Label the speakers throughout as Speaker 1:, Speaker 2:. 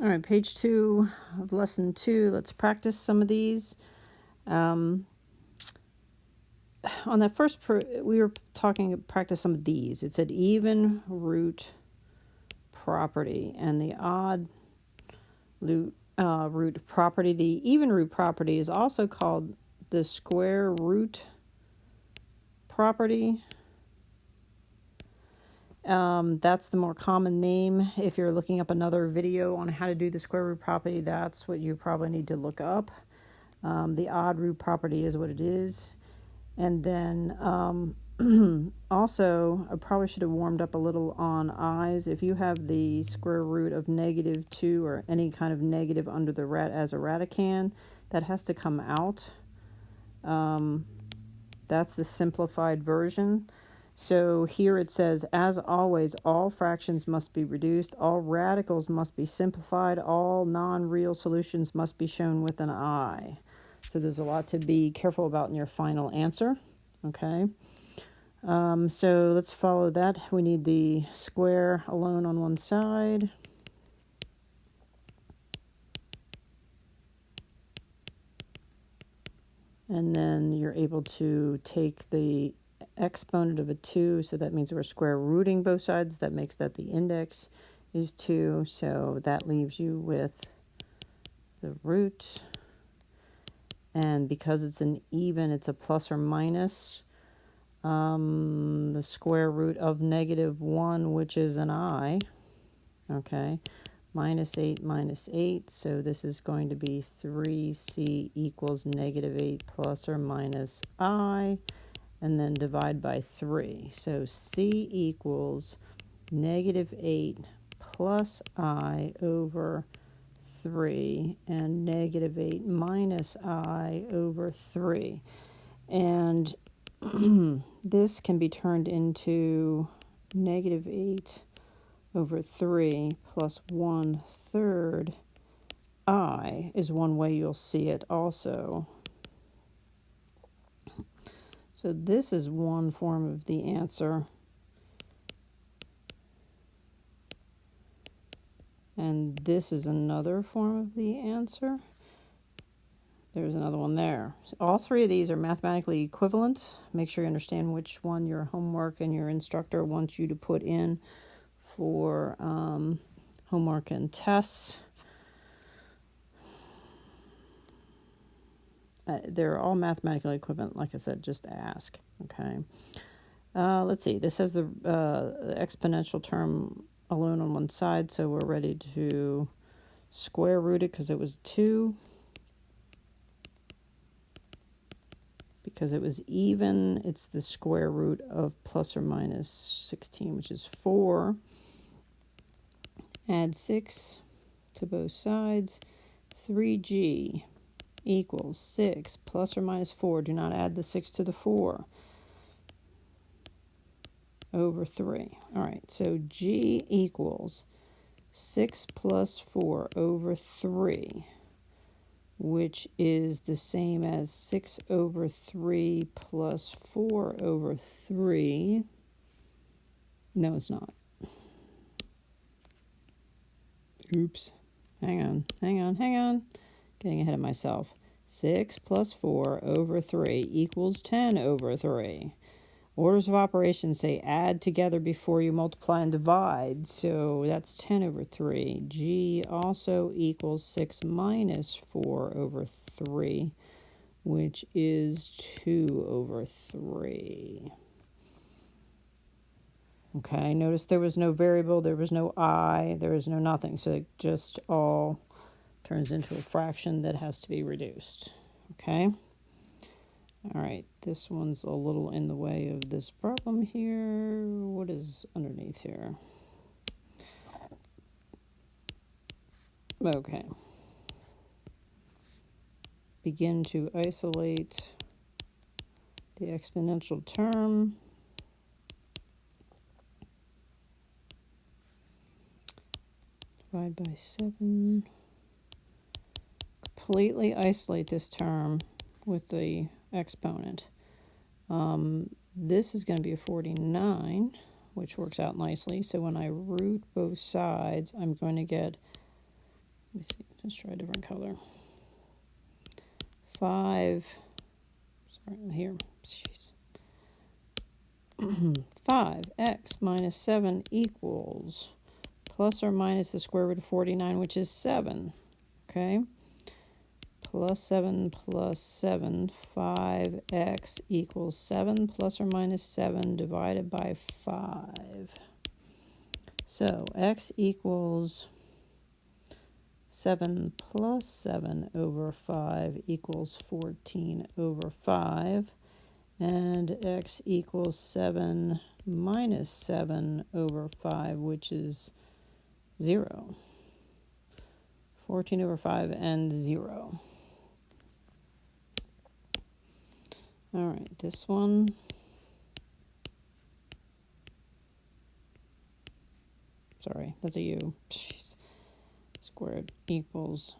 Speaker 1: All right, page 2 of lesson 2. Let's practice some of these. On that first, we were practice some of these. It said even root property and the odd root property. The even root property is also called the square root property. That's the more common name. If you're looking up another video on how to do the square root property, that's what you probably need to look up. The odd root property is what it is. And then also, I probably should have warmed up a little on i's. If you have the square root of -2 or any kind of negative under the as a radicand, that has to come out. That's the simplified version. So here it says, as always, all fractions must be reduced, all radicals must be simplified, all non-real solutions must be shown with an I. So there's a lot to be careful about in your final answer. Okay. So let's follow that. We need the square alone on one side. And then you're able to take the exponent of a 2, so that means we're square rooting both sides. That makes that the index is 2, so that leaves you with the root. And because it's an even, it's a plus or minus. The square root of -1, which is an I. Okay. -8 minus 8, so this is going to be 3c equals -8 plus or minus I, and then divide by 3. So c equals -8 plus I over 3 and -8 minus I over 3. And this can be turned into -8 over 3 plus 1/3 I is one way you'll see it also. So this is one form of the answer. And this is another form of the answer. There's another one there. So all three of these are mathematically equivalent. Make sure you understand which one your homework and your instructor wants you to put in for homework and tests. They're all mathematically equivalent. Like I said, just ask. Okay. Let's see. This has the exponential term alone on one side, so we're ready to square root it because it was 2. Because it was even, it's the square root of plus or minus 16, which is 4. Add 6 to both sides. 3g equals 6 plus or minus 4. Do not add the 6 to the 4. Over 3. All right, so g equals 6 plus 4 over 3, which is the same as 6 over 3 plus 4 over 3. No, it's not. Oops. Hang on. Getting ahead of myself. 6 plus 4 over 3 equals 10 over 3. Orders of operations say add together before you multiply and divide. So that's 10 over 3. G also equals 6 minus 4 over 3, which is 2 over 3. Okay, notice there was no variable, there was no I, there was no nothing. So it just all turns into a fraction that has to be reduced. Okay? All right, this one's a little in the way of this problem here. What is underneath here? Okay. Begin to isolate the exponential term. Divide by 7. Completely isolate this term with the exponent. This is going to be a 49, which works out nicely. So when I root both sides, I'm going to get Let me see, let's try a different color. 5, sorry, here, jeez. 5x minus 7 equals plus or minus the square root of 49, which is 7, okay? Plus 7 plus 7, 5x equals 7 plus or minus 7 divided by 5. So x equals 7 plus 7 over 5 equals 14 over 5. And x equals 7 minus 7 over 5, which is 0. 14 over 5 and 0. All right, this one. Sorry, that's a U. Jeez. Squared equals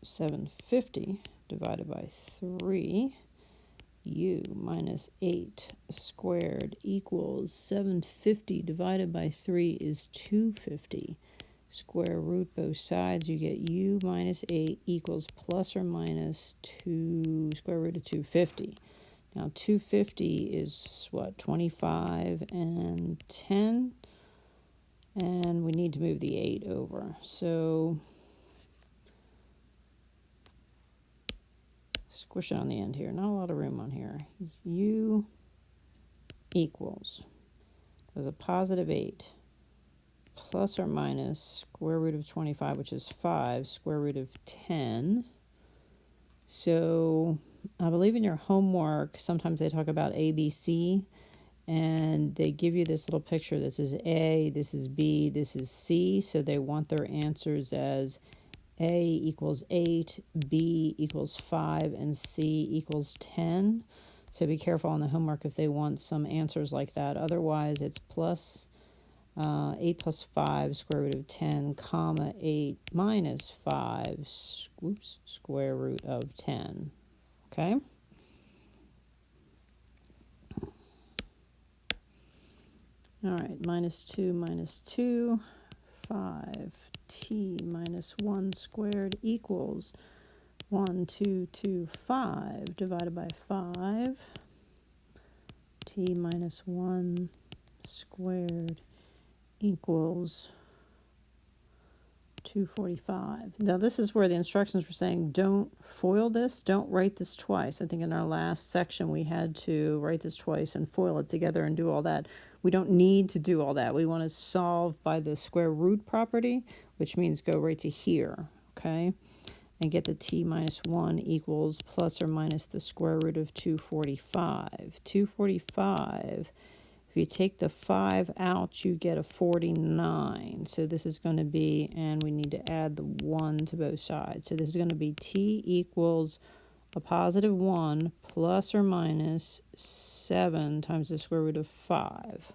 Speaker 1: 750 divided by 3. U minus 8 squared equals 750 divided by 3 is 250. Square root both sides, you get U minus 8 equals plus or minus 2 square root of 250. Now 250 is what, 25 and 10? And we need to move the 8 over. So squish it on the end here. Not a lot of room on here. U equals, there's a positive 8, plus or minus square root of 25, which is 5, square root of 10. So I believe in your homework, sometimes they talk about ABC, and they give you this little picture that says A, this is B, this is C. So they want their answers as A equals 8, B equals 5, and C equals 10. So be careful on the homework if they want some answers like that. Otherwise, it's plus 8 plus 5 square root of 10, comma 8 minus 5, square root of 10. Okay? All right, minus 2, 5t minus 1 squared equals 1225 divided by 5. T minus 1 squared equals 245. Now this is where the instructions were saying don't FOIL this, don't write this twice. I think in our last section we had to write this twice and FOIL it together and do all that. We don't need to do all that. We want to solve by the square root property, which means go right to here, okay? And get the t minus 1 equals plus or minus the square root of 245. 245, if you take the 5 out, you get a 49. So this is going to be, and we need to add the 1 to both sides. So this is going to be t equals a positive 1 plus or minus 7 times the square root of 5.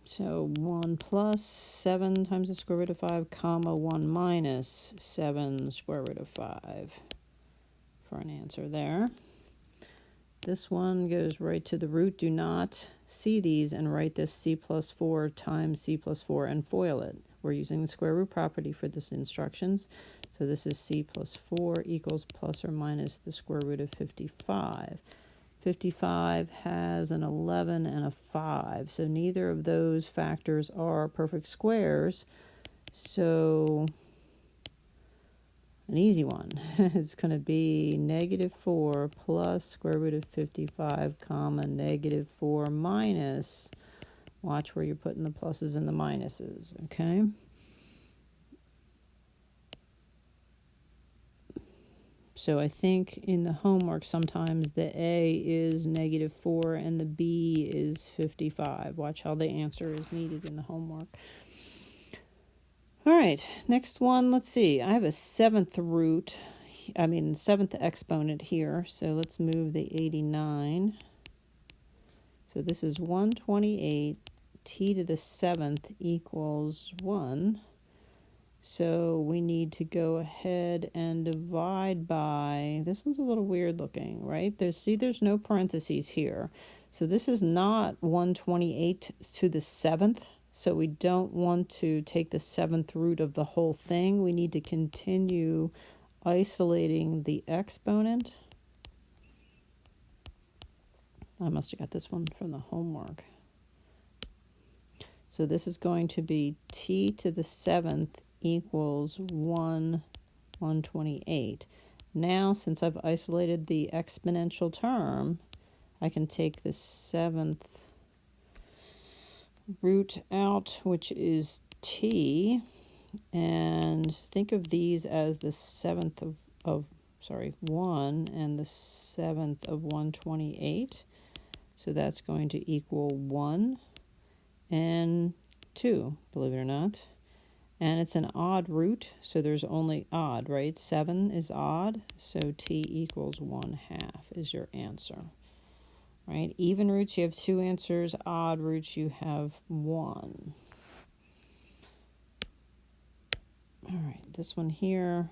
Speaker 1: So 1 plus 7 times the square root of 5, comma 1 minus 7 square root of 5 for an answer there. This one goes right to the root. Do not see these and write this c plus 4 times c plus 4 and FOIL it. We're using the square root property for this instructions. So this is c plus 4 equals plus or minus the square root of 55. 55 has an 11 and a 5. So neither of those factors are perfect squares. So an easy one is going to be negative 4 plus square root of 55, comma, negative 4 minus. Watch where you're putting the pluses and the minuses, okay? So I think in the homework sometimes the A is negative 4 and the B is 55. Watch how the answer is needed in the homework. All right, next one, let's see. I have a seventh exponent here. So let's move the 89. So this is 128. T to the 7th equals 1. So we need to go ahead and divide by, this one's a little weird looking, right? There's no parentheses here. So this is not 128 to the 7th. So we don't want to take the 7th root of the whole thing. We need to continue isolating the exponent. I must have got this one from the homework. So this is going to be t to the 7th equals 1/128. Now, since I've isolated the exponential term, I can take the 7th root out, which is t, and think of these as the 7th of 1 and the 7th of 128. So that's going to equal 1 and 2, believe it or not. And it's an odd root, so there's only odd, right? 7 is odd, so t equals 1/2 is your answer. Right? Even roots, you have 2 answers. Odd roots, you have 1. All right, this one here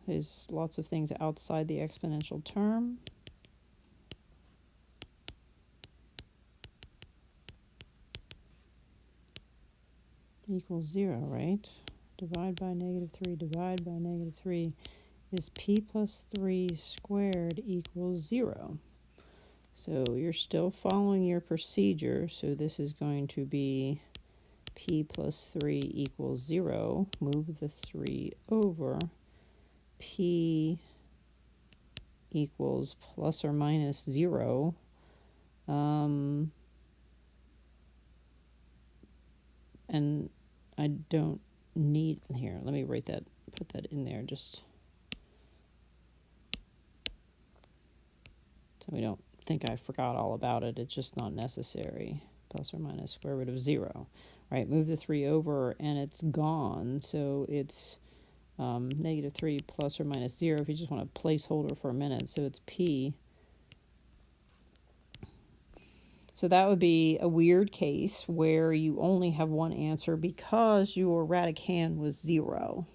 Speaker 1: is lots of things outside the exponential term. Equals 0, right? Divide by -3, divide by -3 is p plus 3 squared equals 0. So you're still following your procedure. So this is going to be p plus 3 equals 0. Move the 3 over. P equals plus or minus 0. And I don't need, here, let me write that, put that in there just so we don't think I forgot all about it. It's just not necessary. Plus or minus square root of 0. Right, move the 3 over and it's gone. So it's -3 plus or minus 0 if you just want a placeholder for a minute. So it's p. So that would be a weird case where you only have one answer because your radicand was 0.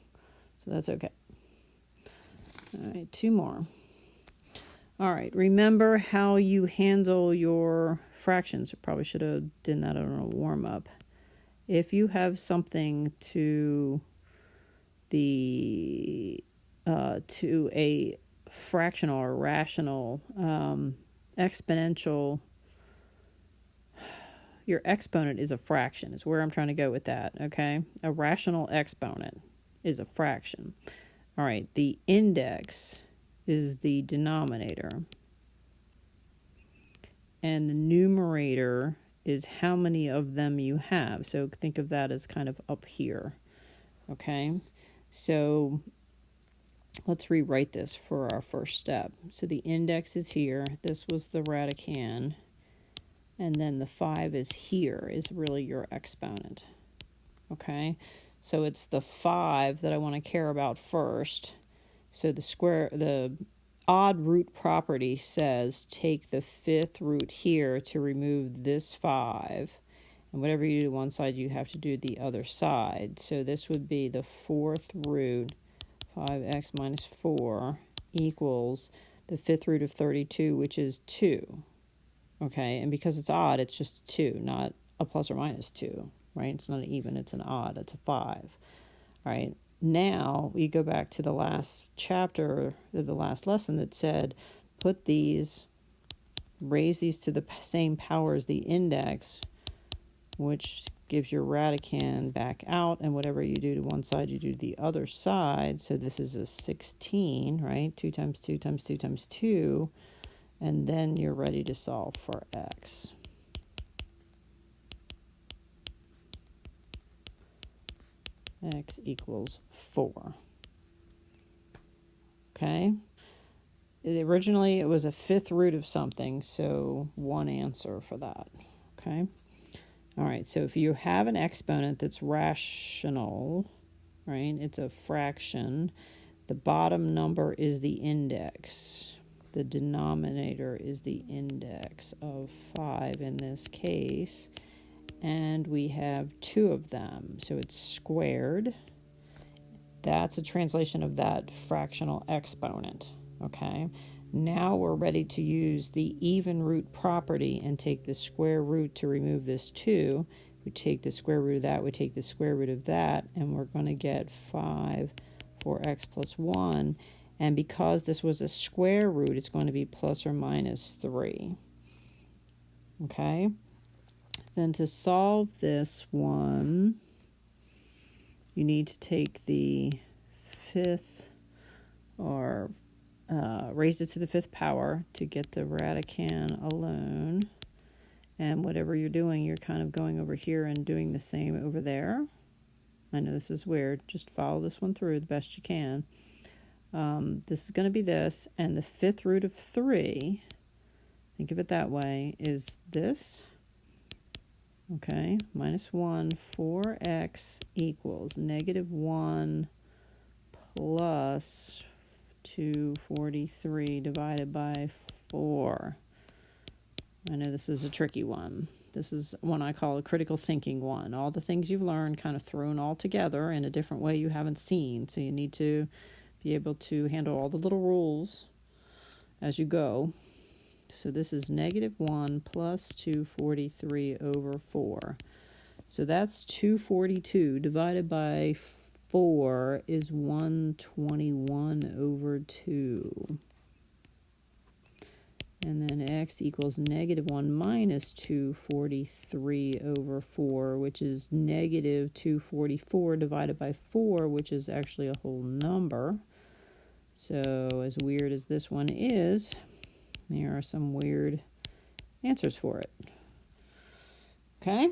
Speaker 1: So that's okay. All right, 2 more. All right, remember how you handle your fractions. I probably should have done that on a warm-up. If you have something to a fractional or rational exponential, your exponent is a fraction, is where I'm trying to go with that, okay? A rational exponent is a fraction. All right, the index is the denominator. And the numerator is how many of them you have. So think of that as kind of up here, okay? So let's rewrite this for our first step. So the index is here. This was the radicand. And then the 5 is here, is really your exponent, okay? So it's the 5 that I want to care about first. So the odd root property says take the 5th root here to remove this 5. And whatever you do to one side, you have to do the other side. So this would be the 4th root, 5x minus 4, equals the 5th root of 32, which is 2. Okay, and because it's odd, it's just 2, not a plus or minus 2, right? It's not an even, it's an odd, it's a 5. All right, now we go back to the last chapter, the last lesson that said, raise these to the same power as the index, which gives your radicand back out, and whatever you do to one side, you do to the other side. So this is a 16, right? 2 times 2 times 2 times 2. And then you're ready to solve for x. X equals 4. Okay? Originally, it was a 5th root of something, so one answer for that. Okay? All right, so if you have an exponent that's rational, right, it's a fraction, the bottom number is the index. The denominator is the index of 5 in this case, and we have 2 of them, so it's squared. That's a translation of that fractional exponent, okay? Now we're ready to use the even root property and take the square root to remove this 2. We take the square root of that, we take the square root of that, and we're going to get 5 for x plus 1. And because this was a square root, it's going to be plus or minus 3. Okay? Then to solve this one, you need to take the fifth, or raise it to the fifth power to get the radicand alone. And whatever you're doing, you're kind of going over here and doing the same over there. I know this is weird. Just follow this one through the best you can. This is going to be this, and the fifth root of 3, think of it that way, is this. Okay, minus 1, 4x equals negative 1 plus 243 divided by 4. I know this is a tricky one. This is one I call a critical thinking one. All the things you've learned kind of thrown all together in a different way you haven't seen. So you need to be able to handle all the little rules as you go. So this is negative 1 plus 243 over 4. So that's 242 divided by 4 is 121 over 2. And then x equals negative 1 minus 243 over 4, which is negative 244 divided by 4, which is actually a whole number. So as weird as this one is, there are some weird answers for it. Okay?